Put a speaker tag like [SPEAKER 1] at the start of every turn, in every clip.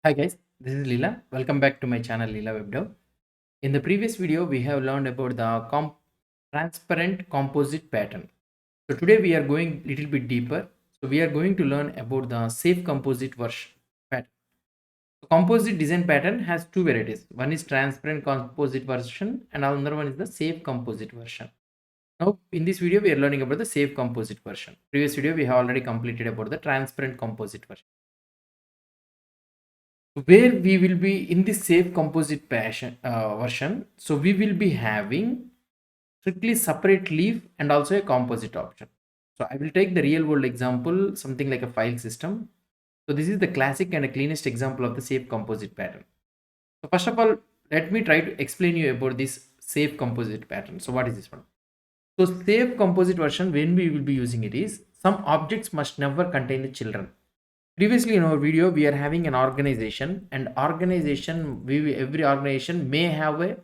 [SPEAKER 1] Hi guys, this is Leela. Welcome back to my channel Leela Web Dev. In the previous video, we have learned about the transparent composite pattern. So today we are going little bit deeper. So we are going to learn about the safe composite version pattern. So composite design pattern has two varieties. One is transparent composite version and another one is the safe composite version. Now in this video, we are learning about the safe composite version. Previous video, we have already completed about the transparent composite version. Where we will be in the safe composite version, so we will be having strictly separate leaf and also a composite option. So I will take the real world example, something like a file system. So this is the classic and the cleanest example of the safe composite pattern. So first of all, let me try to explain you about this safe composite pattern. So what is this one? So safe composite version, when we will be using it is, some objects must never contain the children. Previously in our video, we are having an organization, and organization, every organization may have a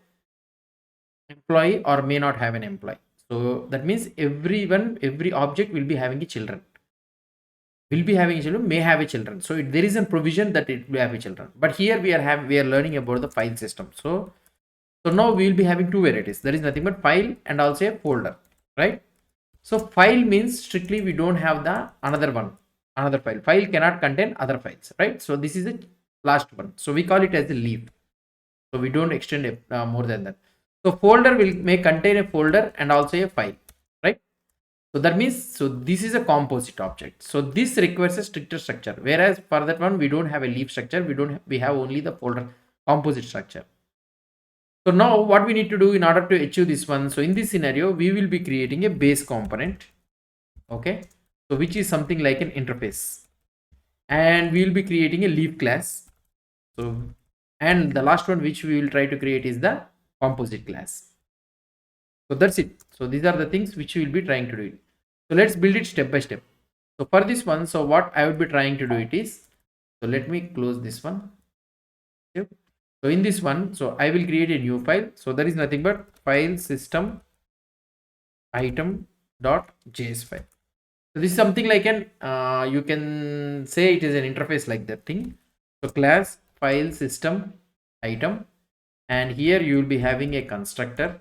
[SPEAKER 1] employee or may not have an employee. So that means every object will be having a children, will be having children, may have a children. So there is a provision that it will have a children. But here we are learning about the file system. So now we will be having two varieties. There is nothing but file and also a folder, right? So file means strictly we don't have the another one, another file. File cannot contain other files, right? So this is the last one. So we call it as the leaf. So we don't extend it more than that. So folder may contain a folder and also a file, right? So that means, so this is a composite object. So this requires a stricter structure. Whereas for that one, we don't have a leaf structure. We have only the folder composite structure. So now what we need to do in order to achieve this one. So in this scenario, we will be creating a base component. Okay. So which is something like an interface. And we will be creating a leaf class. So, and the last one which we will try to create is the composite class. So that's it. So these are the things which we will be trying to do it. So let's build it step by step. So for this one, so what I would be trying to do it is, so let me close this one. Yep. So in this one, so I will create a new file. So there is nothing but file system item.js file. So this is something like an, you can say it is an interface like that thing. So class file system item, and here you will be having a constructor.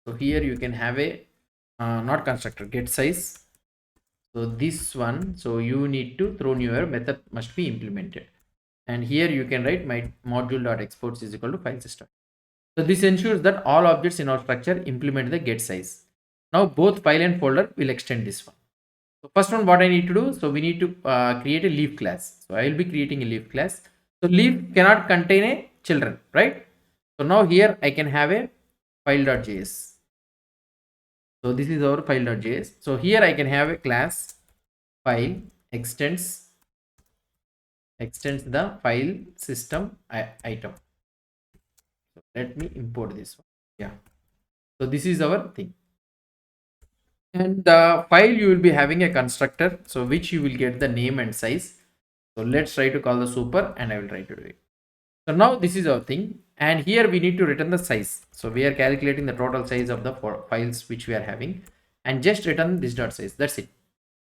[SPEAKER 1] So here you can have a not constructor, get size. So this one, so you need to throw your method must be implemented, and here you can write my module.exports is equal to file system. So this ensures that all objects in our structure implement the get size. Now both file and folder will extend this one. So first one, what I need to do, so we need to create a leaf class. So I will be creating a leaf class. So leaf cannot contain a children, right? So now here I can have a file.js. So this is our file.js. So here I can have a class file extends the file system item. So let me import this one. Yeah. So this is our thing. And the file you will be having a constructor, so which you will get the name and size. So let's try to call the super, and I will try to do it. So now this is our thing, and here we need to return the size. So we are calculating the total size of the files which we are having, and just return this dot size. That's it.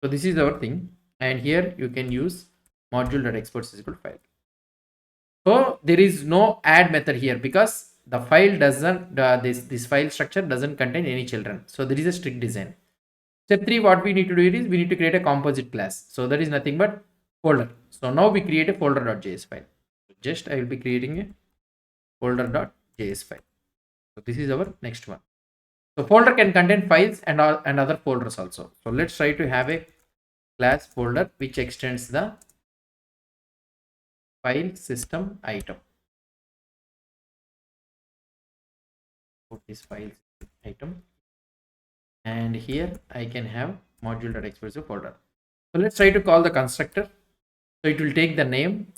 [SPEAKER 1] So this is our thing, and here you can use module.exports is equal to file. So there is no add method here because the file doesn't this file structure doesn't contain any children. So there is a strict design. Step 3, what we need to do is we need to create a composite class. So that is nothing but folder. So now we create a folder.js file. Just I will be creating a folder.js file. So this is our next one. So folder can contain files and other folders also. So let's try to have a class folder which extends the file system item. Put this file item, and here I can have module.expressive folder. So let's try to call the constructor. So it will take the name,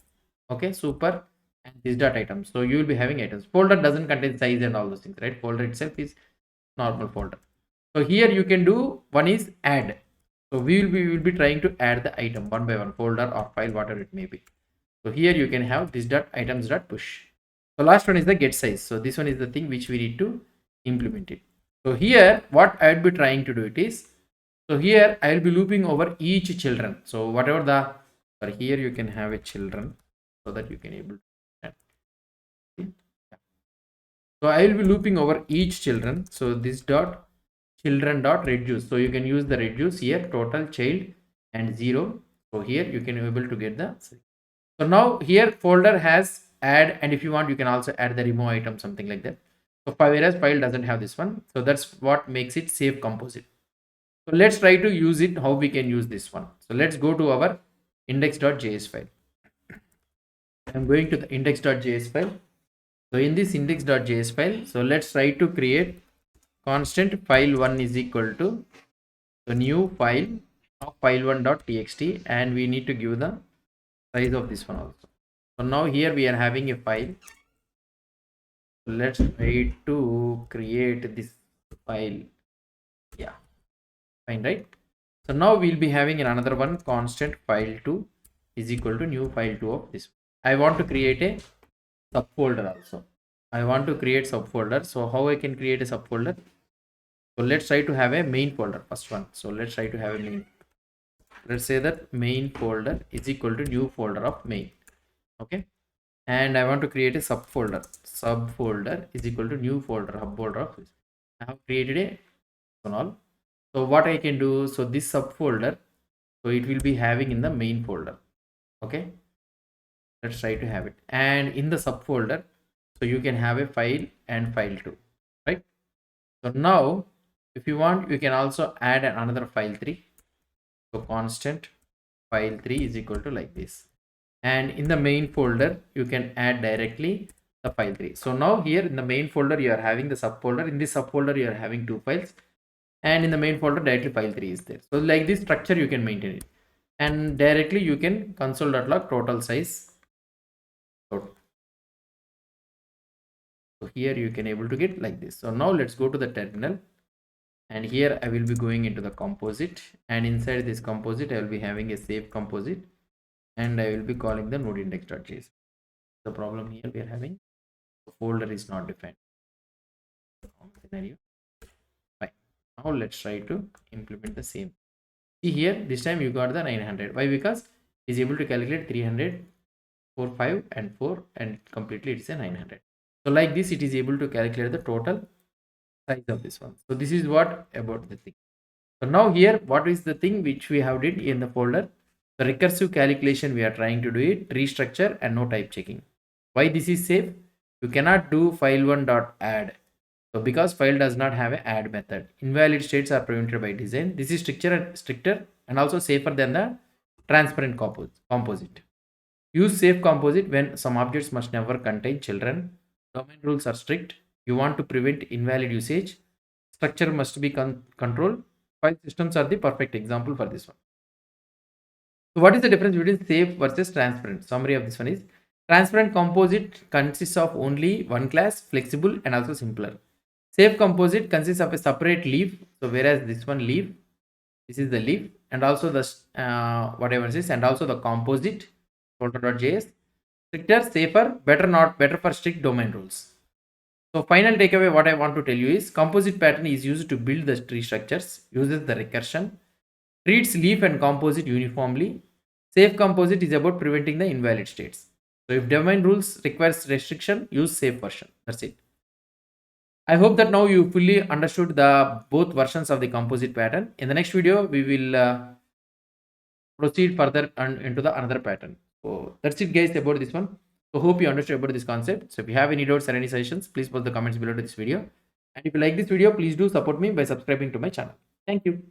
[SPEAKER 1] okay, super, and this dot item. So you will be having items. Folder doesn't contain size and all those things, right? Folder itself is normal folder. So here you can do one is add. So we will be trying to add the item one by one, folder or file, whatever it may be. So here you can have this dot items dot push. So last one is the get size. So this one is the thing which we need to implement it. So here what I will be trying to do it is, so here I will be looping over each children. So whatever the Or here you can have a children so that you can able to understand. Okay? Yeah. So I will be looping over each children. So this dot children dot reduce. So you can use the reduce here, total child and 0. So here you can be able to get the. So now here folder has add, and if you want you can also add the remove item, something like that. So whereas file doesn't have this one. So that's what makes it Safe Composite. So let's try to use it, how we can use this one. So let's go to our index.js file. I'm going to the index.js file. So in this index.js file, so let's try to create constant file1 is equal to the new file of file1.txt, and we need to give the size of this one also. So now here we are having a file. So let's try to create this file. Yeah, fine, right? So now we'll be having another one, constant file2 is equal to new file2 of this. I want to create a subfolder also. I want to create subfolder. So how I can create a subfolder? So let's try to have a main folder, first one. So let's try to have a main. Let's say that main folder is equal to new folder of main. Okay. And I want to create a subfolder. Subfolder is equal to new folder, subfolder of this. I have created a all. So what I can do, so this subfolder, so it will be having in the main folder. Okay. Let's try to have it. And in the subfolder, so you can have a file and file2, right? So now if you want, you can also add another file3. So constant file3 is equal to like this, and in the main folder you can add directly the file3. So now here in the main folder you are having the subfolder. In this subfolder you are having two files, and in the main folder directly file3 is there. So like this structure you can maintain it, and directly you can console.log total size. So here you can able to get like this. So now let's go to the terminal, and here I will be going into the composite, and inside this composite I will be having a Safe Composite, and I will be calling the node index.js. The problem here we are having, the folder is not defined. Scenario. Fine. Now let's try to implement the same. See here, this time you got the 900. Why? Because it is able to calculate 300, 4, 5 and 4, and completely it's a 900. So like this it is able to calculate the total size of this one. So this is what about the thing. So now here, what is the thing which we have did in the folder? The recursive calculation we are trying to do it, tree structure and no type checking. Why this is safe? You cannot do file1.add. So because file does not have an add method, invalid states are prevented by design. This is stricter and also safer than the transparent composite. Use Safe Composite when some objects must never contain children. Domain rules are strict. You want to prevent invalid usage. Structure must be controlled. File systems are the perfect example for this one. So what is the difference between safe versus transparent? Summary of this one is, transparent composite consists of only one class, flexible and also simpler. Safe Composite consists of a separate leaf. So whereas this one leaf, this is the leaf, and also the whatever it is, and also the composite folder.js. Stricter, safer, better for strict domain rules. So final takeaway, what I want to tell you is, composite pattern is used to build the tree structures, uses the recursion, treats leaf and composite uniformly. Safe Composite is about preventing the invalid states. So if domain rules requires restriction, use safe version. That's it. I hope that now you fully understood the both versions of the composite pattern. In the next video, we will proceed further and into the another pattern. So that's it guys about this one. So hope you understood about this concept. So if you have any doubts or any suggestions, please post the comments below to this video. And if you like this video, please do support me by subscribing to my channel. Thank you.